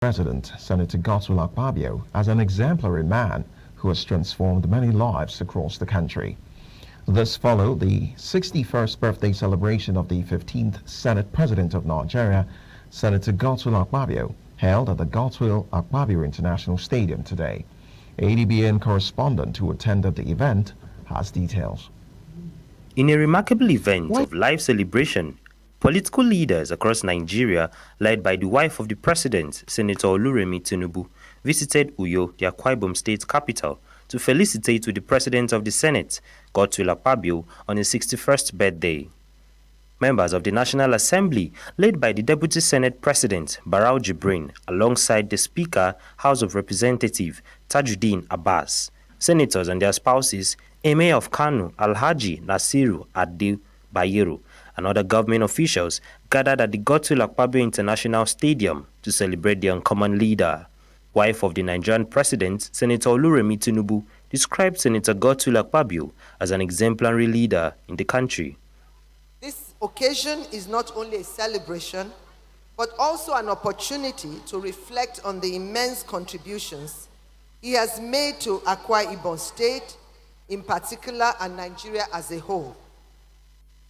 President Senator Godswill Akpabio as an exemplary man who has transformed many lives across the country. This followed the 61st birthday celebration of the 15th Senate President of Nigeria, Senator Godswill Akpabio, held at the Godswill Akpabio International Stadium today. ADBN correspondent who attended the event has details. In a remarkable event of live celebration, political leaders across Nigeria, led by the wife of the president, Senator Oluremi Tinubu, visited Uyo, the Akwa Ibom State Captital, to felicitate with the president of the Senate, Godswill Akpabio, on his 61st birthday. Members of the National Assembly, led by the Deputy Senate President, Barau Jubrin, alongside the Speaker, House of Representatives, Tajudeen Abass, senators and their spouses, Emir of Kano, Alhaji Nasiru Ado Bayero, and other government officials gathered at the Godswill Akpabio International Stadium to celebrate the uncommon leader. Wife of the Nigerian president, Senator Oluremi Tinubu, described Senator Godswill Akpabio as an exemplary leader in the country. This occasion is not only a celebration, but also an opportunity to reflect on the immense contributions he has made to Akwa Ibom State, in particular, and Nigeria as a whole.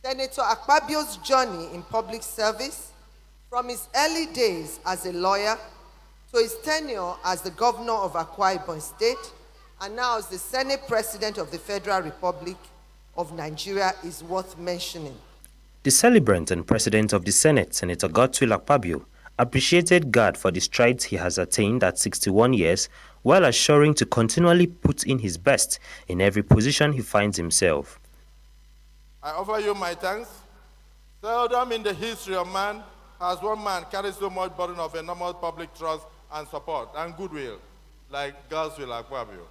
Senator Akpabio's journey in public service, from his early days as a lawyer to his tenure as the governor of Akwa Ibom State, and now as the Senate President of the Federal Republic of Nigeria, is worth mentioning. The celebrant and president of the Senate, Senator Godswill Akpabio, appreciated God for the strides he has attained at 61 years, while assuring to continually put in his best in every position he finds himself. I offer you my thanks. Seldom in the history of man has one man carried so much burden of enormous public trust and support and goodwill like Godswill Akpabio.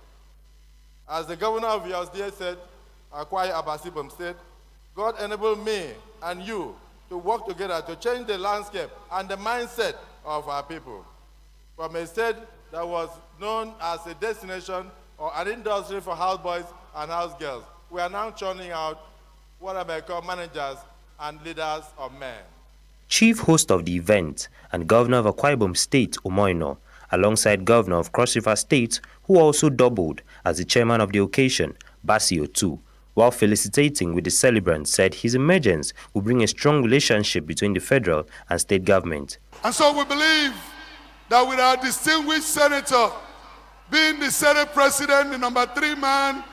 As the governor of your state said, Akwa Ibom State, God enabled me and you to work together to change the landscape and the mindset of our people. From a state that was known as a destination or an industry for houseboys and housegirls, we are now churning out what I may call managers and leaders of men. Chief host of the event and Governor of Akwa Ibom State, Omoino, alongside Governor of Cross River State, who also doubled as the chairman of the occasion, Basio too, while felicitating with the celebrant, said his emergence will bring a strong relationship between the federal and state government. And so we believe that with our distinguished senator being the Senate President, the number 3 man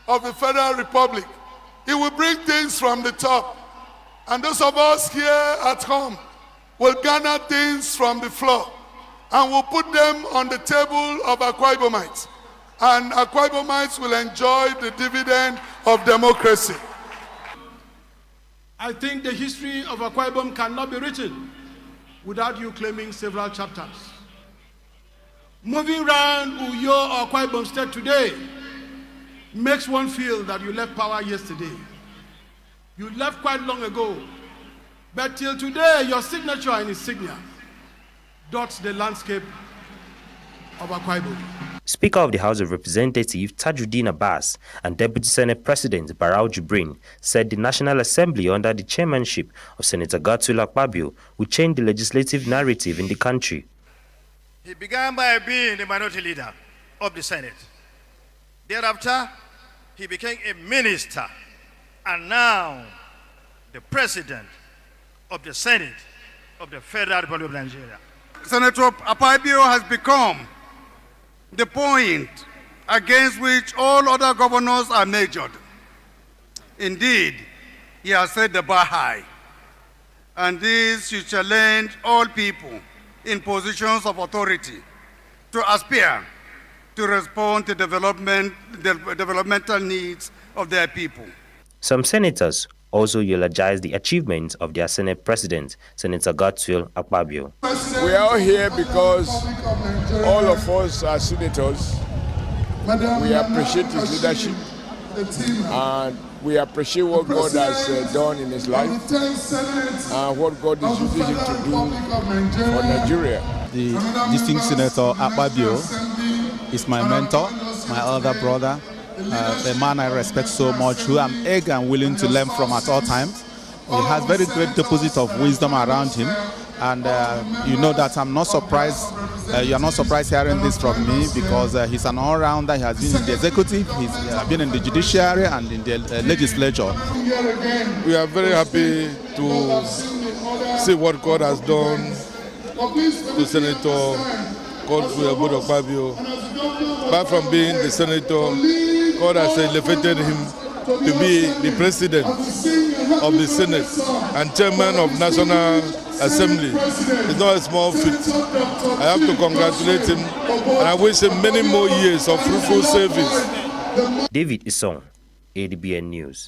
of the Federal Republic, he will bring things from the top. And those of us here at home will garner things from the floor and will put them on the table of Akwa Ibomites. And Akwa Ibomites will enjoy the dividend of democracy. I think the history of Akwa Ibom cannot be written without you claiming several chapters. Moving around Uyo or Akwa Ibom State today makes one feel that you left power yesterday. You left quite long ago, but till today your signature and insignia dots the landscape of Akwa Ibom. Speaker of the House of Representatives, Tajudeen Abass, and Deputy Senate President Barau Jubrin said the National Assembly under the chairmanship of Senator Godswill Akpabio will change the legislative narrative in the country. He began by being the minority leader of the Senate. Thereafter, he became a minister, and now the President of the Senate of the Federal Republic of Nigeria. Senator Akpabio has become the point against which all other governors are measured. Indeed, he has set the bar high, and this should challenge all people in positions of authority to aspire to respond to the developmental needs of their people. Some senators also eulogized the achievements of their Senate President, Senator Godswill Akpabio. We are all here because all of us are senators. We appreciate his leadership and we appreciate what God has done in his life and what God is using him to do for Nigeria. The distinguished Senator Akpabio is my mentor, my elder brother, the man I respect so much, who I'm eager and willing to learn from at all times. He has very great deposit of wisdom around him, And you know that I'm not surprised. You are not surprised hearing this from me, because he's an all-rounder. He has been in the executive, he's been in the judiciary and in the legislature. We are very happy to see what God has done to Senator Godswill Akpabio. Apart from being the senator, God has elevated him to be the president of the Senate and chairman of National Assembly. It's not a small feat. I have to congratulate him, and I wish him many more years of fruitful service. David Isong, ADBN News.